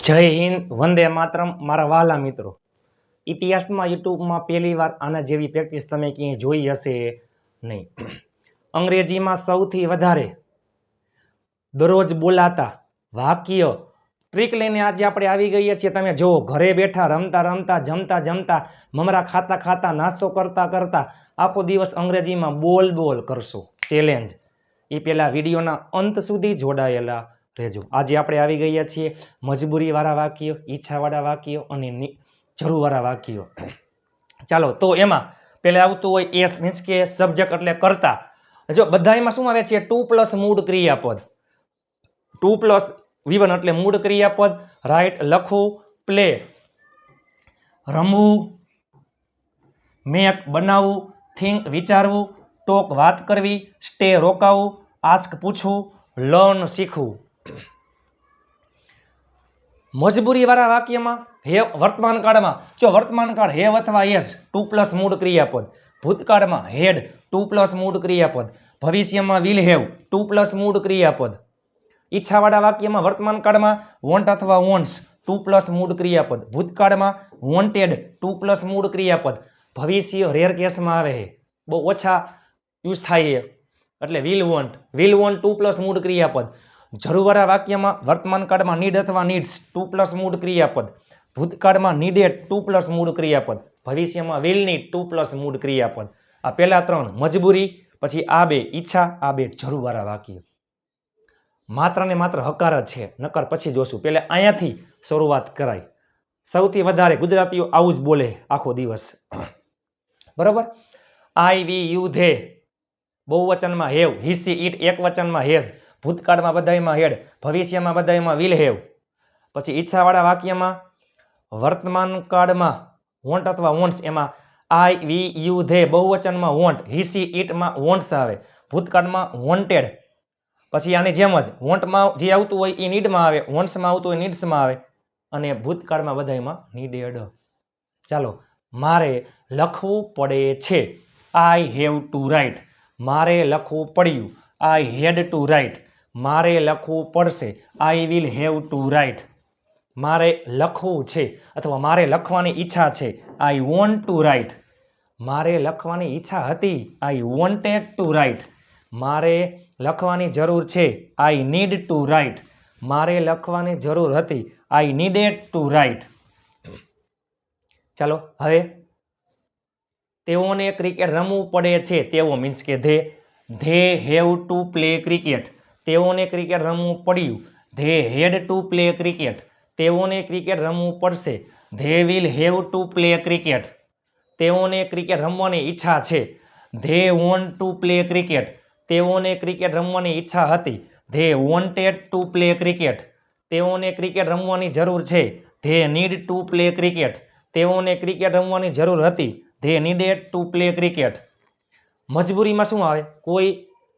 જય હિન્દ, વંદે માતરમ. મારા વહાલા મિત્રો, ઇતિહાસમાં યુટ્યુબમાં પહેલી વાર આના જેવી પ્રેક્ટિસ તમે ક્યાંય જોઈ હશે નહીં. અંગ્રેજીમાં સૌથી વધારે દરરોજ બોલાતા વાક્ય ટ્રીક લઈને આજે આપણે આવી ગઈએ છીએ. તમે જુઓ, ઘરે બેઠા રમતા રમતા જમતા જમતા મમરા ખાતા ખાતા નાસ્તો કરતા કરતા આખો દિવસ અંગ્રેજીમાં બોલ બોલ કરશો. ચેલેન્જ એ પહેલાં વિડીયોના અંત સુધી જોડાયેલા રહેજો. આજે આપણે આવી ગયા છીએ મજબૂરીવાળા વાક્યો, ઈચ્છાવાળા વાક્યો અને જરૂરવાળા વાક્યો. ચાલો, તો એમાં પહેલા આવતું હોય એસ, મીન્સ કે સબ્જેક્ટ એટલે કરતા. જો બધામાં શું આવે છે? ટુ પ્લસ મૂળ ક્રિયાપદ. ટુ પ્લસ V1 એટલે મૂળ ક્રિયાપદ. રાઈટ લખવું, પ્લે રમવું, મેક બનાવવું, થિંક વિચારવું, ટોક વાત કરવી, સ્ટે રોકાવું, આસ્ક પૂછવું, લર્ન શીખવું. મજબૂરીવાળા વાક્યમાં હેવ વર્તમાન કાળમાં, જો વર્તમાન કાળ હેવ અથવા એસ ટુ પ્લસ મૂળ ક્રિયાપદ. ભૂતકાળમાં હેડ ટુ પ્લસ મૂળ ક્રિયાપદ. ભવિષ્યમાં વિલ હેવ ટુ પ્લસ મૂળ ક્રિયાપદ. ઈચ્છાવાળા વાક્યમાં વર્તમાન કાળમાં વોન્ટ અથવા વોન્ટ્સ ટુ પ્લસ મૂળ ક્રિયાપદ. ભૂતકાળમાં વોન્ટેડ ટુ પ્લસ મૂળ ક્રિયાપદ. ભવિષ્ય રેર કેસમાં આવે છે, બહુ ઓછા યુઝ થાય છે, એટલે વિલ વોન્ટ ટુ પ્લસ મૂળ ક્રિયાપદ. જરૂરવાળા વાક્યમાં વર્તમાન કાળમાં નીડ અથવા નીડ્સ ટુ પ્લસ મૂળ ક્રિયાપદ. ભૂતકાળમાં નીડેડ ટુ પ્લસ મૂળ ક્રિયાપદ. ભવિષ્યમાં વિલ નીડ ટુ પ્લસ મૂળ ક્રિયાપદ. આ પહેલા ત્રણ મજબૂરી, પછી આ બે ઈચ્છા, આ બે જરૂરવાળા વાક્ય. માત્ર ને માત્ર હકાર જ છે, નકર પછી જોશું. પહેલા અહીંયાથી શરૂઆત કરાય. સૌથી વધારે ગુજરાતીઓ આવું જ બોલે આખો દિવસ, બરોબર. આઈ, વી, યુ, ધે બહુવચનમાં હેવ, હી, સી, ઇટ એક વચનમાં હેઝ. ભૂતકાળમાં બધાયમાં હેડ, ભવિષ્યમાં બધાયમાં વિલ હેવ. પછી ઈચ્છાવાળા વાક્યમાં વર્તમાન કાળમાં વોન્ટ અથવા વોન્ટ્સ, એમાં આઈ, વી, યુ, ધે બહુવચનમાં વોન્ટ, હી, સી, ઇટમાં વોન્ટ્સ આવે. ભૂતકાળમાં વોન્ટેડ. પછી આની જેમ જ વોન્ટમાં જે આવતું હોય એ નીડમાં આવે, વોન્ટ્સમાં આવતું હોય નીડ્સમાં આવે, અને ભૂતકાળમાં બધાયમાં નીડેડ. ચાલો, મારે લખવું પડે છે. I have to write. મારે લખવું પડ્યું. I had to write. મારે લખવું પડશે. I will have to write. મારે લખવું છે અથવા મારે લખવાની ઈચ્છા છે. I want to write. મારે લખવાની ઈચ્છા હતી. I wanted to write. મારે લખવાની જરૂર છે. I need to write. મારે લખવાની જરૂર હતી. I needed to write. ચાલો, હવે તેઓને ક્રિકેટ રમવું પડે છે. તેઓ મીન્સ કે they have to play cricket. તેઓને ક્રિકેટ રમવું પડ્યું. They had to play cricket. તેઓને ક્રિકેટ રમવું પડશે. They will have to play cricket. તેઓને ક્રિકેટ રમવાની ઈચ્છા છે. They want to play cricket. તેઓને ક્રિકેટ રમવાની ઈચ્છા હતી. They wanted to play cricket. તેઓને ક્રિકેટ રમવાની જરૂર છે. They need to play cricket. તેઓને ક્રિકેટ રમવાની જરૂર હતી. They needed to play cricket. મજબૂરીમાં શું આવે? કોઈ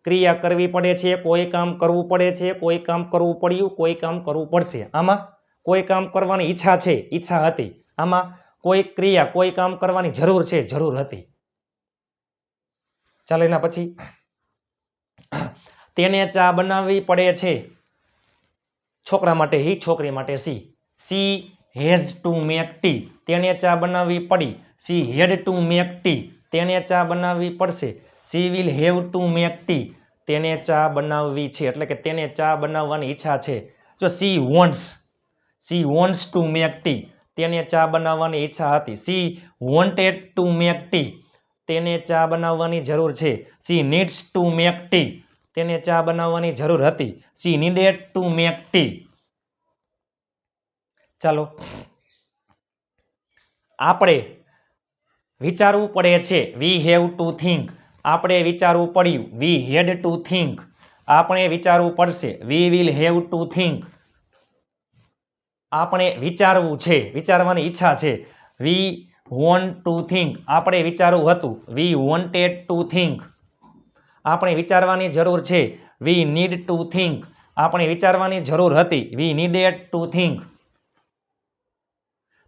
ક્રિયા કરવી પડે છે, કોઈ કામ કરવું પડે છે, કોઈ કામ કરવું પડ્યું, કોઈ કામ કરવું પડશે. આમાં કોઈ કામ કરવાની ઈચ્છા છે, ઈચ્છા હતી. આમાં કોઈ ક્રિયા, કોઈ કામ કરવાની જરૂર છે, જરૂર હતી. ચાલો, એના પછી તેને ચા બનાવવી પડે છે. છોકરા માટે હી, છોકરી માટે C. She has to make tea. તેને ચા બનાવવી પડી. She had to make tea. તેને ચા બનાવવી પડશે. She will have to make tea. તેને ચા બનાવવી છે એટલે કે તેને ચા બનાવવાની ઈચ્છા છે. જો C wants to make tea. તેને ચા બનાવવાની ઈચ્છા હતી. C wanted to make tea. તેને ચા બનાવવાની જરૂર છે. C needs to make tea. તેને ચા બનાવવાની જરૂર હતી. C needed to make tea. ચાલો, આપણે વિચારવું પડે છે. We have to think. આપણે વિચારવું પડ્યું. વી હેડ ટુ થિંક. આપણે વિચારવું પડશે. We will have two think. આપણે વિચારવું છે, વિચારવાની ઈચ્છા છે. We want to think. આપણે વિચારવું હતું. We wanted to think. આપણે વિચારવાની જરૂર છે. We need to think. આપણે વિચારવાની જરૂર હતી. વી નીડેડ ટુ થિંક.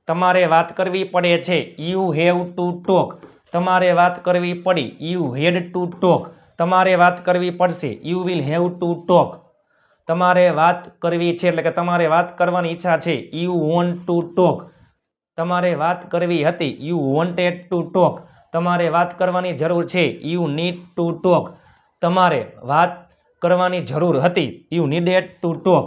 તમારે વાત કરવી પડે છે. You have to talk. તમારે વાત કરવી પડી. You had to talk. તમારે વાત કરવી પડશે. You will have to talk. તમારે વાત કરવી છે એટલે કે તમારે વાત કરવાની ઈચ્છા છે. You want to talk. તમારે વાત કરવી હતી. You wanted to talk. તમારે વાત કરવાની જરૂર છે. You need to talk. તમારે વાત કરવાની જરૂર હતી. You needed to talk.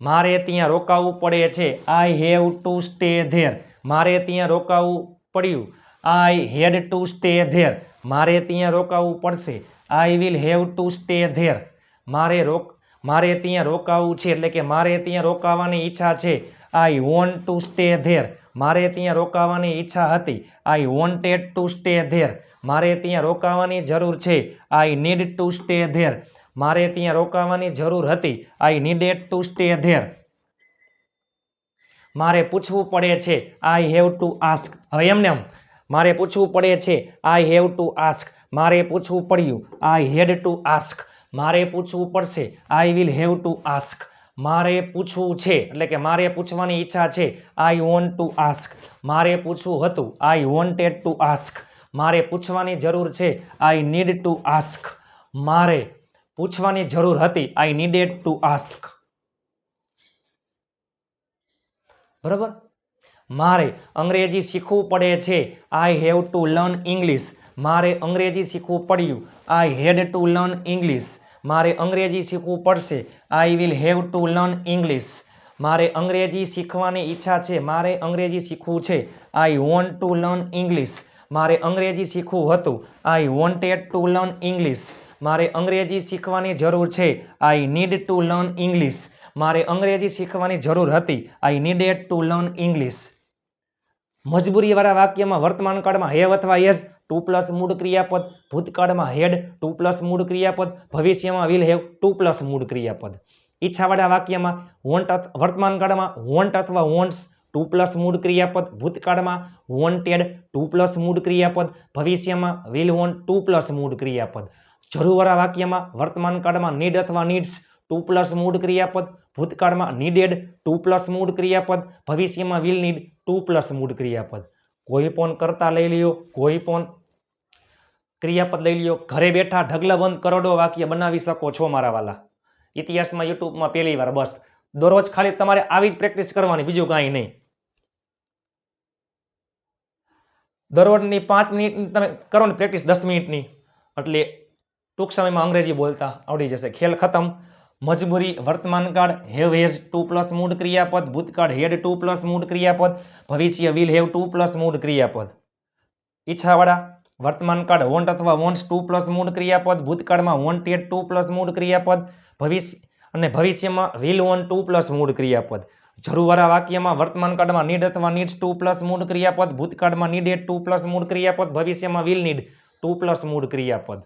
મારે ત્યાં રોકાવું પડે છે. I have to stay there. મારે ત્યાં રોકાવું પડ્યું. I had to stay there. મારે ત્યાં રોકાવું પડશે. I will have to stay there. મારે ત્યાં રોકાવું છે એટલે કે મારે ત્યાં રોકાવાની ઈચ્છા છે. I want to stay there. મારે ત્યાં રોકાવાની ઈચ્છા હતી. I wanted to stay there. મારે ત્યાં રોકાવાની જરૂર છે. I need to stay there. મારે ત્યાં રોકાવાની જરૂર હતી. I needed to stay there. મારે પૂછવું પડે છે. I have to ask. હવે એમને મારે પૂછવું પડે છે. I have to ask. મારે પૂછવું પડ્યું. I had to ask. મારે પૂછવું પડશે. I will have to ask. મારે પૂછવું છે એટલે કે મારે પૂછવાની ઈચ્છા છે. I want to ask. મારે પૂછવું હતું. આઈ વોન્ટેડ ટુ આસ્ક. મારે પૂછવાની જરૂર છે. I need to ask. મારે પૂછવાની જરૂર હતી. I needed to ask. બરાબર. મારે અંગ્રેજી શીખવું પડે છે. I have to learn English. મારે અંગ્રેજી શીખવું પડ્યું. I had to learn English. મારે અંગ્રેજી શીખવું પડશે. I will have to learn English. મારે અંગ્રેજી શીખવાની ઈચ્છા છે. મારે અંગ્રેજી શીખવું છે. I want to learn English. મારે અંગ્રેજી શીખવું હતું. આઈ વોન્ટેડ ટુ લર્ન ઇંગ્લિશ. મારે અંગ્રેજી શીખવાની જરૂર છે. I need to learn English. મારે અંગ્રેજી શીખવાની જરૂર હતી. I needed to learn English. મજબૂરીવાળા વાક્યમાં વર્તમાન કાળમાં હેવ અથવા હેઝ ટુ પ્લસ મૂળ ક્રિયાપદ, ભૂતકાળમાં હેડ ટુ પ્લસ મૂળ ક્રિયાપદ, ભવિષ્યમાં વિલ હેવ ટુ પ્લસ મૂળ ક્રિયાપદ. ઈચ્છાવાળા વાક્યમાં વર્તમાન કાળમાં વોન્ટ અથવા વોન્ટ્સ ટુ પ્લસ મૂળ ક્રિયાપદ, ભૂતકાળમાં વોન્ટેડ ટુ પ્લસ મૂળ ક્રિયાપદ, ભવિષ્યમાં વિલ વોન્ટ ટુ પ્લસ મૂળ ક્રિયાપદ. જરૂરવાળા વાક્યમાં વર્તમાન કાળમાં નીડ અથવા નીડ્સ ટુ પ્લસ મૂળ ક્રિયાપદ, ભૂતકાળમાં નીડેડ ટુ પ્લસ મૂળ ક્રિયાપદ, ભવિષ્યમાં વિલ નીડ ટુ પ્લસ મૂળ ક્રિયાપદ. કોઈ પણ કર્તા લઈ લ્યો, કોઈ પણ ક્રિયાપદ લઈ લ્યો. ઘરે બેઠા ઢગલાબંધ કરોડો વાક્ય બનાવી શકો છો મારા વાલા. ઇતિહાસમાં યુટ્યુબમાં પહેલી વાર. બસ દરરોજ ખાલી તમારે આવી જ પ્રેક્ટિસ કરવાની, બીજું કાંઈ નહીં. દરરોજની 5 મિનિટની તમે કરો ને પ્રેક્ટિસ, 10 મિનિટની, એટલે ટૂંક સમયમાં અંગ્રેજી બોલતા આવડી જશે. ખેલ ખતમ. મજબૂરી વર્તમાન કાળ હેવ હેઝ ટુ પ્લસ મૂળ ક્રિયાપદ, ભૂતકાળ હેડ ટુ પ્લસ મૂળ ક્રિયાપદ, ભવિષ્ય વિલ હેવ ટુ પ્લસ મૂળ ક્રિયાપદ. ઈચ્છાવાળા વર્તમાન કાળ વોન્ટ અથવા વોન્ટ્સ ટુ પ્લસ મૂળ ક્રિયાપદ, ભૂતકાળમાં વોન્ટેડ ટુ પ્લસ મૂળ ક્રિયાપદ, ભવિષ્યમાં વિલ વોન્ટ ટુ પ્લસ મૂળ ક્રિયાપદ. જરૂરવાળા વાક્યમાં વર્તમાન કાળમાં નીડ અથવા નીડ્સ ટુ પ્લસ મૂળ ક્રિયાપદ, ભૂતકાળમાં નીડેડ ટુ પ્લસ મૂળ ક્રિયાપદ, ભવિષ્યમાં વિલ નીડ ટુ પ્લસ મૂળ ક્રિયાપદ.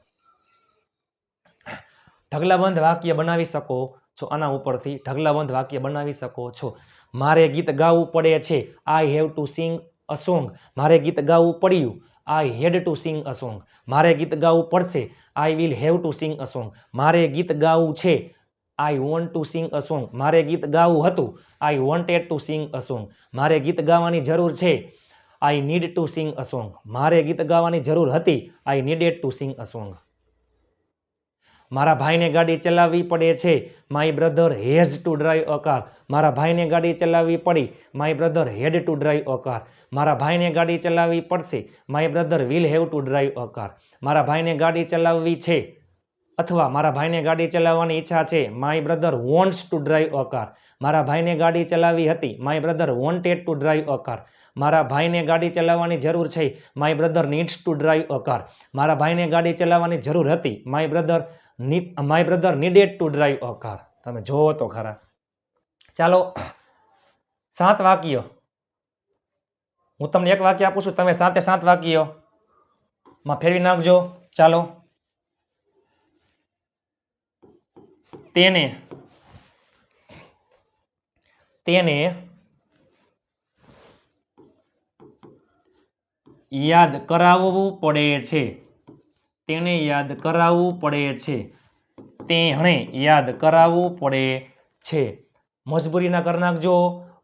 ઢગલાબંધ વાક્ય બનાવી શકો છો. આના ઉપરથી ઢગલાબંધ વાક્ય બનાવી શકો છો. મારે ગીત ગાવું પડે છે. I have to sing a song. મારે ગીત ગાવું પડ્યું. I had to sing a song. મારે ગીત ગાવું પડશે. I will have to sing a song. મારે ગીત ગાવું છે. I want to sing a song. મારે ગીત ગાવું હતું. આઈ wanted to sing a song. મારે ગીત ગાવાની જરૂર છે. I need to sing a song. મારે ગીત ગાવાની જરૂર હતી. I needed to sing a song. મારા ભાઈને ગાડી ચલાવવી પડે છે. My brother has to drive a car. મારા ભાઈને ગાડી ચલાવવી પડી. My brother had to drive a car. મારા ભાઈને ગાડી ચલાવવી પડશે. My brother will have to drive a car. મારા ભાઈને ગાડી ચલાવવી છે અથવા મારા ભાઈને ગાડી ચલાવવાની ઈચ્છા છે. My brother wants to drive a car. મારા ભાઈને ગાડી ચલાવવી હતી. My brother wanted to drive a car. મારા ભાઈને ગાડી ચલાવવાની જરૂર છે. My brother needs two drive a car. મારા ભાઈને ગાડી ચલાવવાની જરૂર હતી. My brother needed two drive a car. તમે જોવો તો ખરા. ચાલો 7 વાક્ય. હું તમને એક વાક્ય આપું છું, તમે 7 વાક્યમાં ફેરવી નાખજો. ચાલો. તેને યાદ કરાવવું પડે છે. તેને યાદ કરાવવું પડે છે. તેણે યાદ કરાવવું પડે છે. મજબૂરીના કરી નાખજો,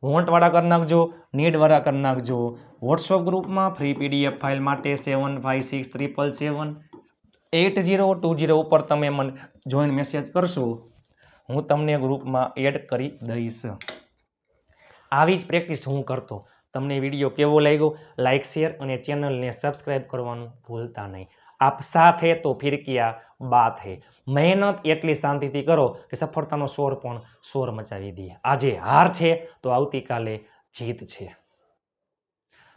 વોન્ટવાળા કરી નાખજો, નીડવાળા કરી નાખજો. વોટ્સઅપ ગ્રુપમાં ફ્રી પીડીએફ ફાઇલ માટે 7563778020 ઉપર તમે મને જોઈન મેસેજ કરશો હું તમને ગ્રુપમાં એડ કરી દઈશ. આવી જ પ્રેક્ટિસ હું કરતો. તમને વિડીયો કેવો લાગ્યો લાઇક શેર અને ચેનલને સબસ્ક્રાઇબ કરવાનું ભૂલતા નહીં. આપ સાથ હે તો ફિર ક્યા બાત હે. મહેનત એટલી શાંતિથી કરો કે સફળતાનો શોર પણ શોર મચાવી દે. આજે હાર છે તો આવતીકાલે જીત છે.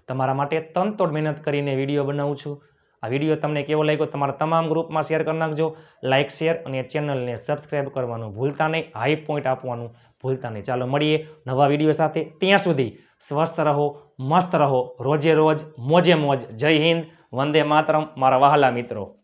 તમારા માટે તનતોડ મહેનત કરીને વિડીયો બનાવું છું. આ વિડીયો તમને કેવો લાગ્યો તમારા તમામ ગ્રુપમાં શેર કરી નાખજો. લાઇક શેર અને ચેનલને સબસ્ક્રાઇબ કરવાનું ભૂલતા નહીં. હાઈ પોઈન્ટ આપવાનું ભૂલતા નહીં. ચાલો મળીએ નવા વિડીયો સાથે. ત્યાં સુધી સ્વસ્થ રહો, મસ્ત રહો, રોજે રોજ મોજે મોજ. જય હિન્દ, વંદે માતરમ મારા વહાલા મિત્રો.